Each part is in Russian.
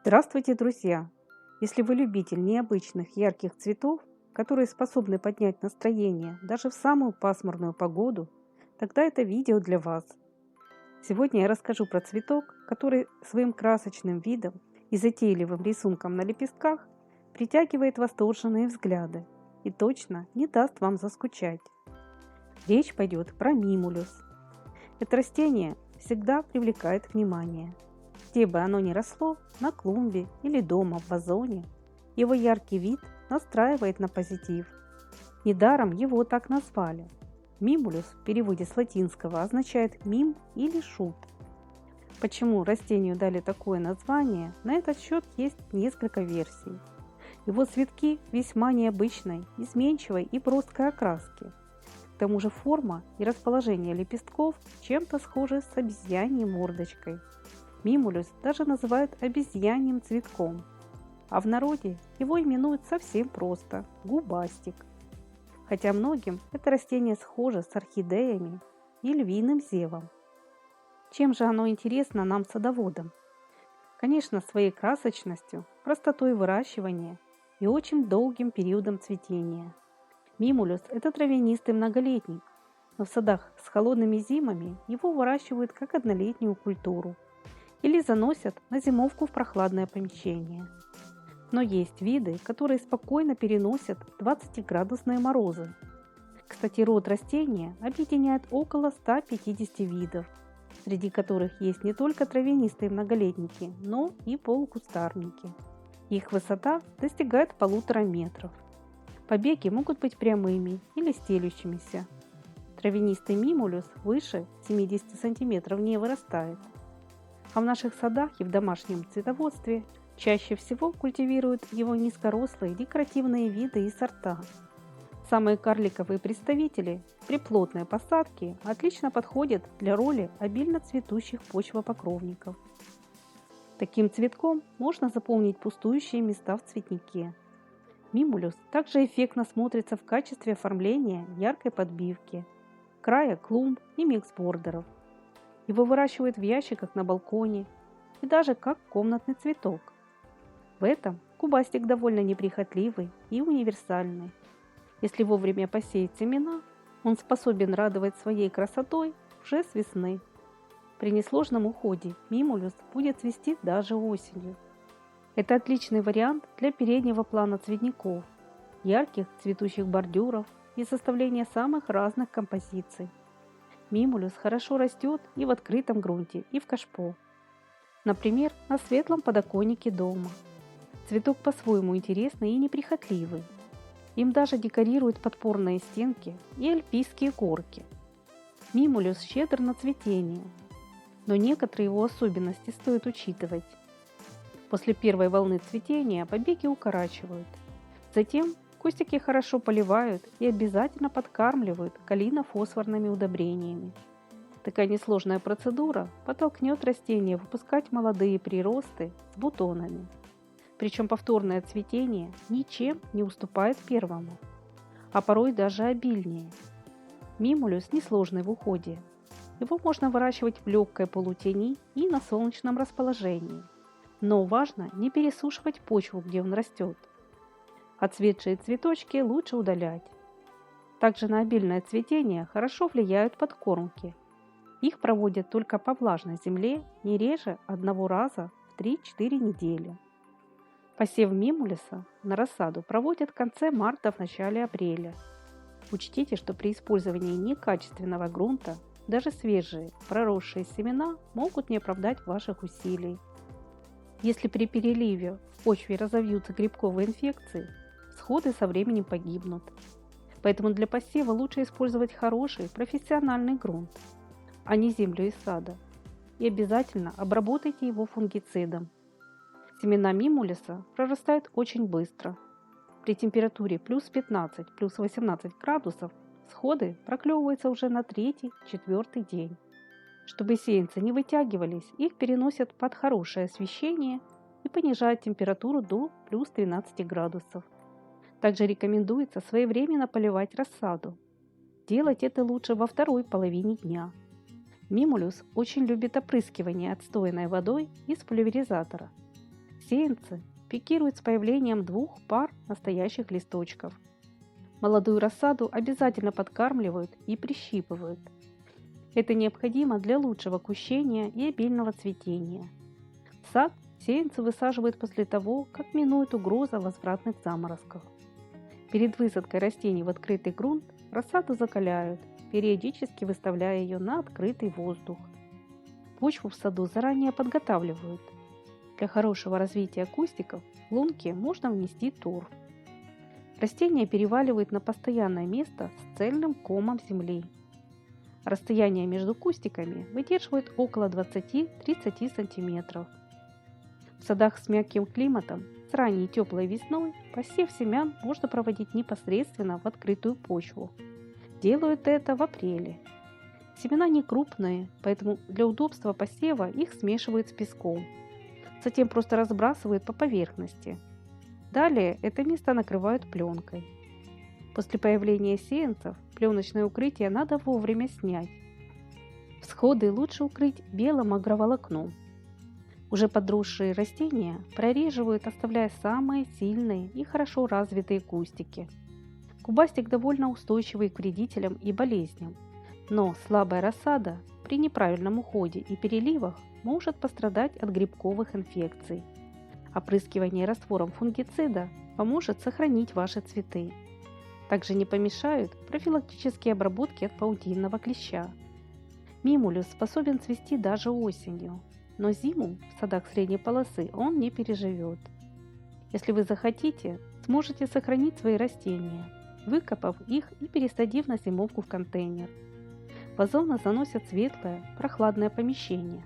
Здравствуйте, друзья! Если вы любитель необычных ярких цветов, которые способны поднять настроение даже в самую пасмурную погоду, тогда это видео для вас. Сегодня я расскажу про цветок, который своим красочным видом и затейливым рисунком на лепестках притягивает восторженные взгляды и точно не даст вам заскучать. Речь пойдет про мимулюс. Это растение всегда привлекает внимание. Где бы оно ни росло, на клумбе или дома в вазоне, его яркий вид настраивает на позитив. Недаром его так назвали. Мимулюс в переводе с латинского означает «мим» или «шут». Почему растению дали такое название, на этот счет есть несколько версий. Его цветки весьма необычной, изменчивой и броской окраски. К тому же форма и расположение лепестков чем-то схожи с обезьяньей мордочкой. Мимулюс даже называют обезьяньим цветком, а в народе его именуют совсем просто – губастик. Хотя многим это растение схоже с орхидеями и львиным зевом. Чем же оно интересно нам, садоводам? Конечно, своей красочностью, простотой выращивания и очень долгим периодом цветения. Мимулюс – это травянистый многолетник, но в садах с холодными зимами его выращивают как однолетнюю культуру или заносят на зимовку в прохладное помещение. Но есть виды, которые спокойно переносят 20-градусные морозы. Кстати, род растения объединяет около 150 видов, среди которых есть не только травянистые многолетники, но и полукустарники. Их высота достигает 1,5 метров. Побеги могут быть прямыми или стелющимися. Травянистый мимулюс выше 70 см не вырастает. А в наших садах и в домашнем цветоводстве чаще всего культивируют его низкорослые декоративные виды и сорта. Самые карликовые представители при плотной посадке отлично подходят для роли обильно цветущих почвопокровников. Таким цветком можно заполнить пустующие места в цветнике. Мимулюс также эффектно смотрится в качестве оформления яркой подбивки, края клумб и миксбордеров. Его выращивают в ящиках на балконе и даже как комнатный цветок. В этом губастик довольно неприхотливый и универсальный. Если вовремя посеять семена, он способен радовать своей красотой уже с весны. При несложном уходе мимулюс будет цвести даже осенью. Это отличный вариант для переднего плана цветников, ярких цветущих бордюров и составления самых разных композиций. Мимулюс хорошо растет и в открытом грунте, и в кашпо. Например, на светлом подоконнике дома. Цветок по-своему интересный и неприхотливый. Им даже декорируют подпорные стенки и альпийские горки. Мимулюс щедр на цветение, но некоторые его особенности стоит учитывать. После первой волны цветения побеги укорачивают. Затем кустики хорошо поливают и обязательно подкармливают калийно-фосфорными удобрениями. Такая несложная процедура подтолкнет растение выпускать молодые приросты с бутонами. Причем повторное цветение ничем не уступает первому, а порой даже обильнее. Мимулюс несложный в уходе. Его можно выращивать в легкой полутени и на солнечном расположении. Но важно не пересушивать почву, где он растет. Отцветшие цветочки лучше удалять. Также на обильное цветение хорошо влияют подкормки. Их проводят только по влажной земле не реже одного раза в 3-4 недели. Посев мимулюса на рассаду проводят в конце марта, в начале апреля. Учтите, что при использовании некачественного грунта даже свежие, проросшие семена могут не оправдать ваших усилий. Если при переливе в почве разовьются грибковые инфекции, всходы со временем погибнут. Поэтому для посева лучше использовать хороший профессиональный грунт, а не землю из сада. И обязательно обработайте его фунгицидом. Семена мимулюса прорастают очень быстро. При температуре плюс 15, плюс 18 градусов всходы проклевываются уже на 3-4 день. Чтобы сеянцы не вытягивались, их переносят под хорошее освещение и понижают температуру до плюс 13 градусов. Также рекомендуется своевременно поливать рассаду. Делать это лучше во второй половине дня. Мимулюс очень любит опрыскивание отстойной водой из пульверизатора. Сеянцы пикируют с появлением 2 пар настоящих листочков. Молодую рассаду обязательно подкармливают и прищипывают. Это необходимо для лучшего кущения и обильного цветения. Сад сеянцы высаживают после того, как минует угроза возвратных заморозков. Перед высадкой растений в открытый грунт рассаду закаляют, периодически выставляя ее на открытый воздух. Почву в саду заранее подготавливают. Для хорошего развития кустиков в лунки можно внести торф. Растения переваливают на постоянное место с цельным комом земли. Расстояние между кустиками выдерживает около 20-30 см. В садах с мягким климатом с ранней теплой весной посев семян можно проводить непосредственно в открытую почву. Делают это в апреле. Семена не крупные, поэтому для удобства посева их смешивают с песком. Затем просто разбрасывают по поверхности. Далее это место накрывают пленкой. После появления сеянцев пленочное укрытие надо вовремя снять. Всходы лучше укрыть белым агроволокном. Уже подросшие растения прореживают, оставляя самые сильные и хорошо развитые кустики. Кубастик довольно устойчивый к вредителям и болезням, но слабая рассада при неправильном уходе и переливах может пострадать от грибковых инфекций. Опрыскивание раствором фунгицида поможет сохранить ваши цветы. Также не помешают профилактические обработки от паутинного клеща. Мимулюс способен цвести даже осенью, но зиму в садах средней полосы он не переживет. Если вы захотите, сможете сохранить свои растения, выкопав их и пересадив на зимовку в контейнер. Вазоны заносят светлое, прохладное помещение.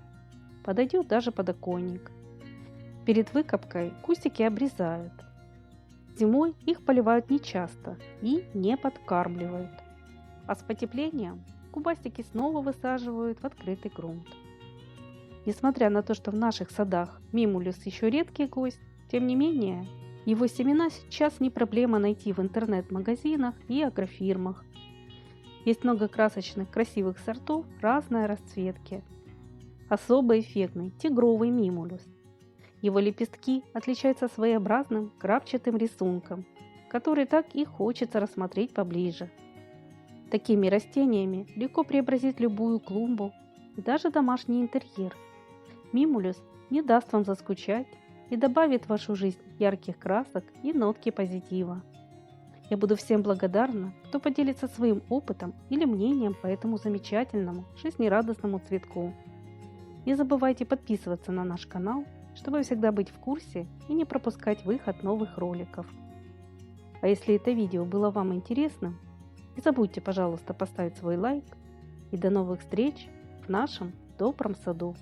Подойдет даже подоконник. Перед выкопкой кустики обрезают. Зимой их поливают нечасто и не подкармливают. А с потеплением кубастики снова высаживают в открытый грунт. Несмотря на то, что в наших садах мимулюс еще редкий гость, тем не менее, его семена сейчас не проблема найти в интернет-магазинах и агрофирмах. Есть много красочных, красивых сортов разной расцветки. Особо эффектный тигровый мимулюс. Его лепестки отличаются своеобразным крапчатым рисунком, который так и хочется рассмотреть поближе. Такими растениями легко преобразить любую клумбу и даже домашний интерьер. Мимулюс не даст вам заскучать и добавит в вашу жизнь ярких красок и нотки позитива. Я буду всем благодарна, кто поделится своим опытом или мнением по этому замечательному, жизнерадостному цветку. Не забывайте подписываться на наш канал, чтобы всегда быть в курсе и не пропускать выход новых роликов. А если это видео было вам интересным, не забудьте, пожалуйста, поставить свой лайк. И до новых встреч в нашем добром саду.